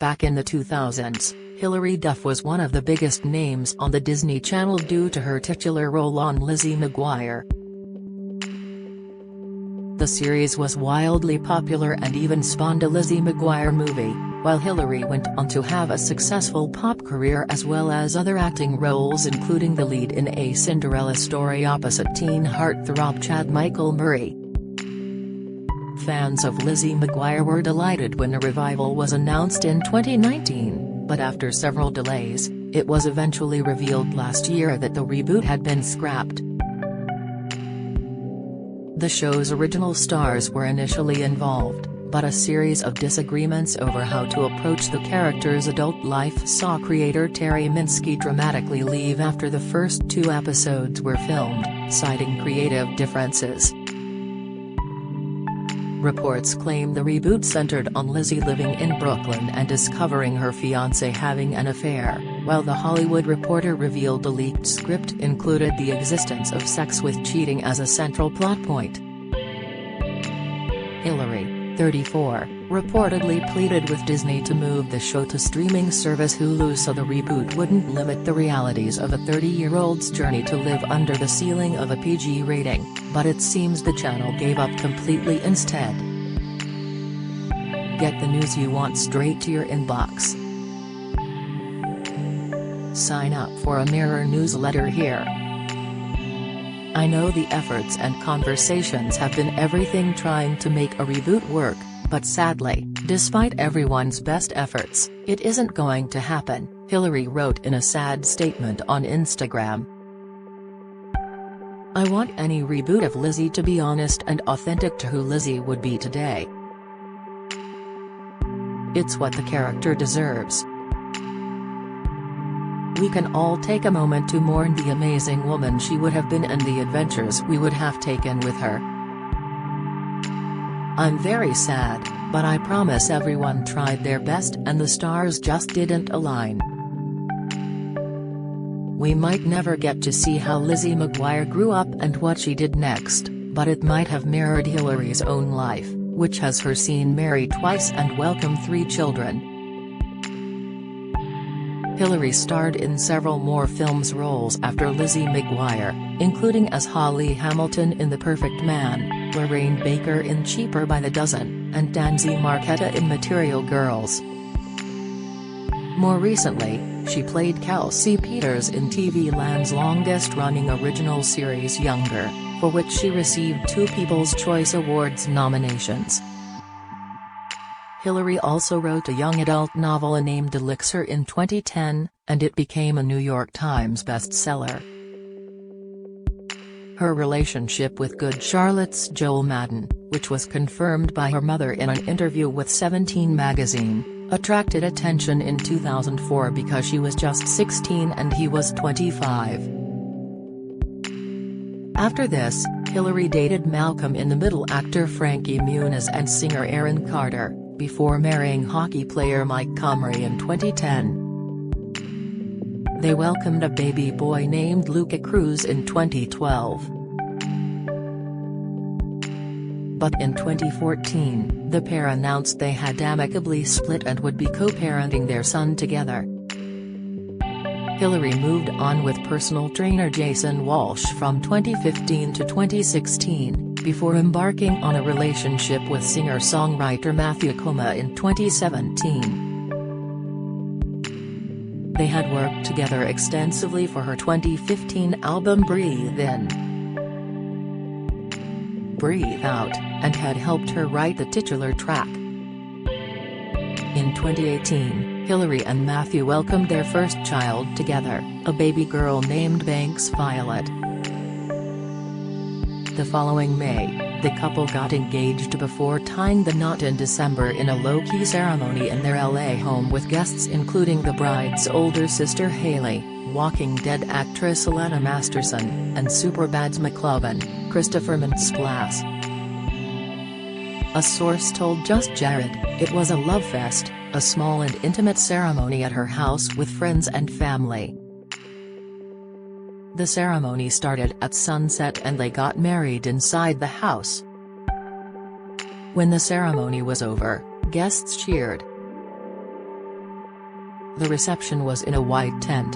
Back in the 2000s, Hilary Duff was one of the biggest names on the Disney Channel due to her titular role on Lizzie McGuire. The series was wildly popular and even spawned a Lizzie McGuire movie, while Hilary went on to have a successful pop career as well as other acting roles, including the lead in A Cinderella Story opposite teen heartthrob Chad Michael Murray. Fans of Lizzie McGuire were delighted when a revival was announced in 2019, but after several delays, it was eventually revealed last year that the reboot had been scrapped. The show's original stars were initially involved, but a series of disagreements over how to approach the character's adult life saw creator Terry Minsky dramatically leave after the first 2 episodes were filmed, citing creative differences. Reports claim the reboot centered on Lizzie living in Brooklyn and discovering her fiancé having an affair, while The Hollywood Reporter revealed the leaked script included the existence of sex with cheating as a central plot point. Hilary, 34, reportedly pleaded with Disney to move the show to streaming service Hulu so the reboot wouldn't limit the realities of a 30-year-old's journey to live under the ceiling of a PG rating, but it seems the channel gave up completely instead. Get the news you want straight to your inbox. Sign up for a Mirror newsletter here. I know the efforts and conversations have been everything trying to make a reboot work, but sadly, despite everyone's best efforts, it isn't going to happen, Hilary wrote in a sad statement on Instagram. I want any reboot of Lizzie to be honest and authentic to who Lizzie would be today. It's what the character deserves. We can all take a moment to mourn the amazing woman she would have been and the adventures we would have taken with her. I'm very sad, but I promise everyone tried their best and the stars just didn't align. We might never get to see how Lizzie McGuire grew up and what she did next, but it might have mirrored Hilary's own life, which has her seen married twice and welcome 3 children. Hilary starred in several more films roles after Lizzie McGuire, including as Holly Hamilton in The Perfect Man, Lorraine Baker in Cheaper by the Dozen, and Danzy Marquetta in Material Girls. More recently, she played Kelsey Peters in TV Land's longest-running original series Younger, for which she received 2 People's Choice Awards nominations. Hilary also wrote a young adult novel named Elixir in 2010, and it became a New York Times bestseller. Her relationship with Good Charlotte's Joel Madden, which was confirmed by her mother in an interview with 17 magazine, attracted attention in 2004 because she was just 16 and he was 25. After this, Hilary dated Malcolm in the Middle actor Frankie Muniz and singer Aaron Carter, before marrying hockey player Mike Comrie in 2010. They welcomed a baby boy named Luca Cruz in 2012. But in 2014, the pair announced they had amicably split and would be co-parenting their son together. Hilary moved on with personal trainer Jason Walsh from 2015 to 2016, before embarking on a relationship with singer-songwriter Matthew Koma in 2017. They had worked together extensively for her 2015 album Breathe In, Breathe Out, and had helped her write the titular track. In 2018, Hilary and Matthew welcomed their first child together, a baby girl named Banks Violet. The following May, the couple got engaged before tying the knot in December in a low-key ceremony in their LA home with guests including the bride's older sister Haley, Walking Dead actress Elena Masterson, and Superbad's McLovin, Christopher Mintz-Plasse. A source told Just Jared, it was a love fest, a small and intimate ceremony at her house with friends and family. The ceremony started at sunset and they got married inside the house. When the ceremony was over, guests cheered. The reception was in a white tent.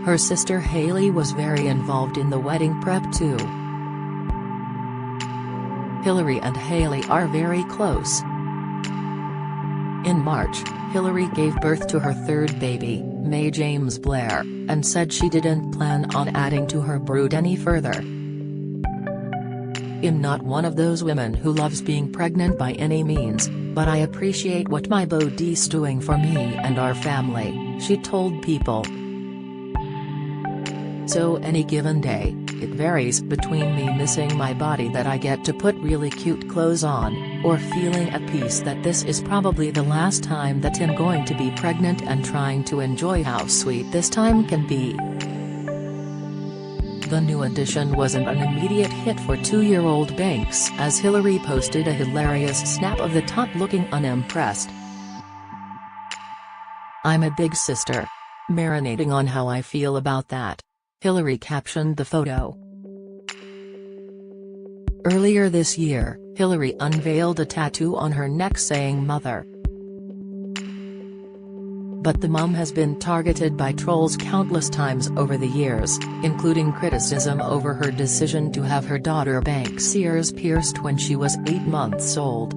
Her sister Hilary was very involved in the wedding prep too. Hilary and Hilary are very close. In March, Hilary gave birth to her third baby, May James Blair, and said she didn't plan on adding to her brood any further. "I'm not one of those women who loves being pregnant by any means, but I appreciate what my body's doing for me and our family," she told People. "So any given day, it varies between me missing my body that I get to put really cute clothes on, or feeling at peace that this is probably the last time that I'm going to be pregnant and trying to enjoy how sweet this time can be." The new addition wasn't an immediate hit for 2-year-old Banks, as Hilary posted a hilarious snap of the tot looking unimpressed. "I'm a big sister. Marinating on how I feel about that," Hilary captioned the photo. Earlier this year, Hilary unveiled a tattoo on her neck saying "Mother." But the mum has been targeted by trolls countless times over the years, including criticism over her decision to have her daughter Banks' ears pierced when she was 8 months old.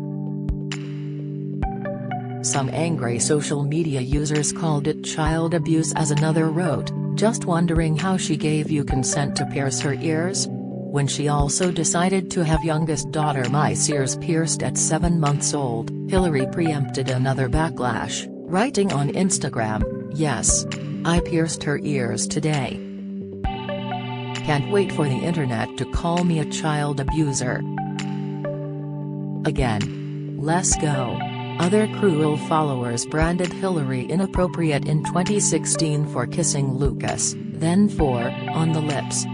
Some angry social media users called it child abuse, as another wrote, "Just wondering how she gave you consent to pierce her ears?" When she also decided to have youngest daughter May's ears pierced at 7 months old, Hilary preempted another backlash, writing on Instagram, "Yes. I pierced her ears today. Can't wait for the internet to call me a child abuser. Again. Let's go." Other cruel followers branded Hilary inappropriate in 2016 for kissing Lucas, then for "on the lips."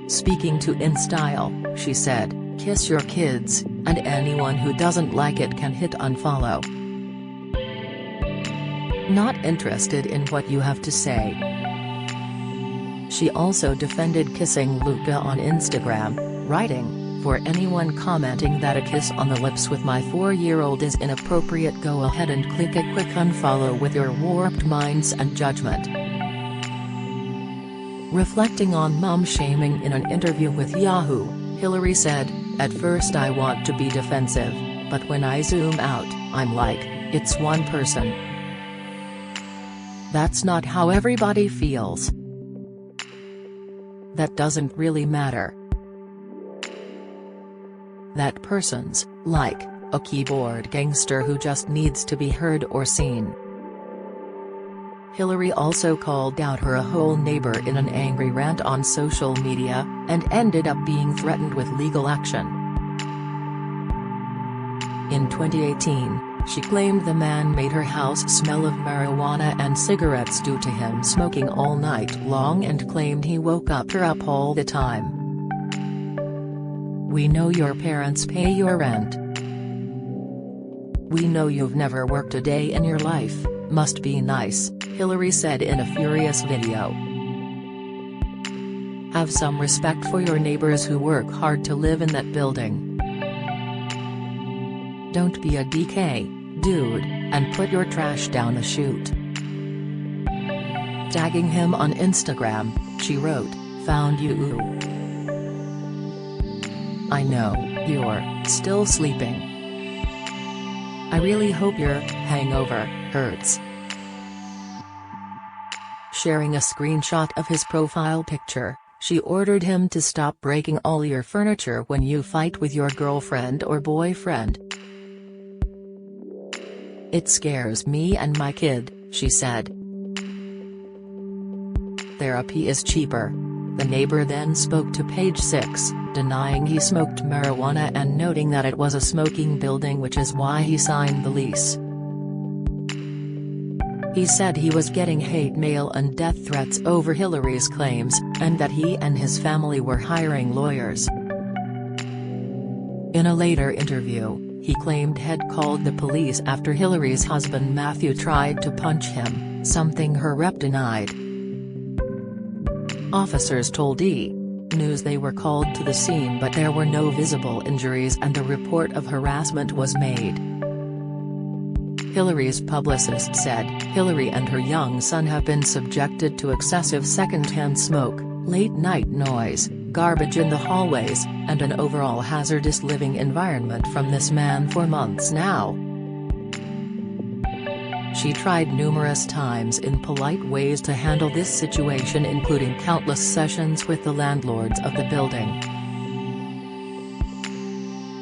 Speaking to InStyle, she said, "Kiss your kids, and anyone who doesn't like it can hit unfollow. Not interested in what you have to say." She also defended kissing Luca on Instagram, writing, "For anyone commenting that a kiss on the lips with my 4-year-old is inappropriate, go ahead and click a quick unfollow with your warped minds and judgment." Reflecting on mum shaming in an interview with Yahoo, Hilary said, "At first I want to be defensive, but when I zoom out, I'm like, it's one person. That's not how everybody feels. That doesn't really matter. That person's, like, a keyboard gangster who just needs to be heard or seen." Hilary also called out her whole neighbour in an angry rant on social media, and ended up being threatened with legal action. In 2018, she claimed the man made her house smell of marijuana and cigarettes due to him smoking all night long, and claimed he woke her up all the time. "We know your parents pay your rent. We know you've never worked a day in your life, must be nice," Hilary said in a furious video. "Have some respect for your neighbors who work hard to live in that building. Don't be a DK, dude, and put your trash down the chute." Tagging him on Instagram, she wrote, "Found you. I know you're still sleeping. I really hope your hangover hurts." Sharing a screenshot of his profile picture, she ordered him to stop breaking all your furniture when you fight with your girlfriend or boyfriend. "It scares me and my kid," she said. "Therapy is cheaper." The neighbor then spoke to Page 6, denying he smoked marijuana and noting that it was a smoking building, which is why he signed the lease. He said he was getting hate mail and death threats over Hilary's claims, and that he and his family were hiring lawyers. In a later interview, he claimed he'd called the police after Hilary's husband Matthew tried to punch him, something her rep denied. Officers told E! News they were called to the scene, but there were no visible injuries and a report of harassment was made. Hilary's publicist said, Hilary and her young son have been subjected to excessive secondhand smoke, late-night noise, garbage in the hallways, and an overall hazardous living environment from this man for months now. She tried numerous times in polite ways to handle this situation, including countless sessions with the landlords of the building.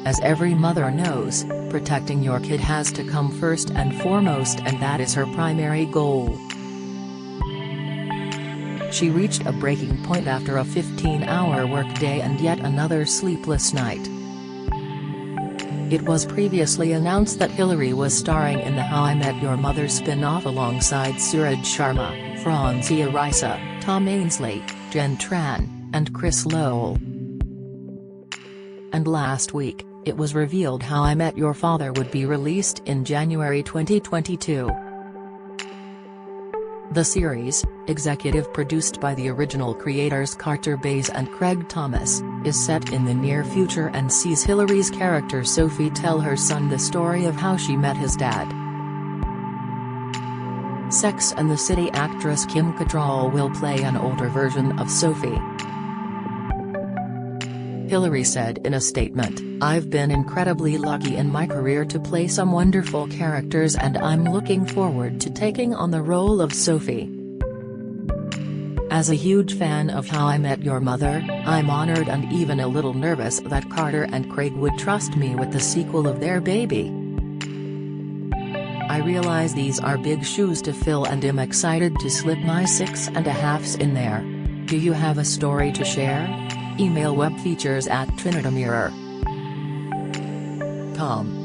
As every mother knows, protecting your kid has to come first and foremost, and that is her primary goal. She reached a breaking point after a 15-hour workday and yet another sleepless night. It was previously announced that Hilary was starring in the How I Met Your Mother spin-off alongside Suraj Sharma, Franzia Raisa, Tom Ainsley, Jen Tran, and Chris Lowell. And last week, it was revealed How I Met Your Father would be released in January 2022. The series, executive produced by the original creators Carter Bays and Craig Thomas, is set in the near future and sees Hilary's character Sophie tell her son the story of how she met his dad. Sex and the City actress Kim Cattrall will play an older version of Sophie. Hilary said in a statement, "I've been incredibly lucky in my career to play some wonderful characters, and I'm looking forward to taking on the role of Sophie. As a huge fan of How I Met Your Mother, I'm honored and even a little nervous that Carter and Craig would trust me with the sequel of their baby. I realize these are big shoes to fill and am excited to slip my 6.5s in there. Do you have a story to share? Email webfeatures@trinitymirror.com."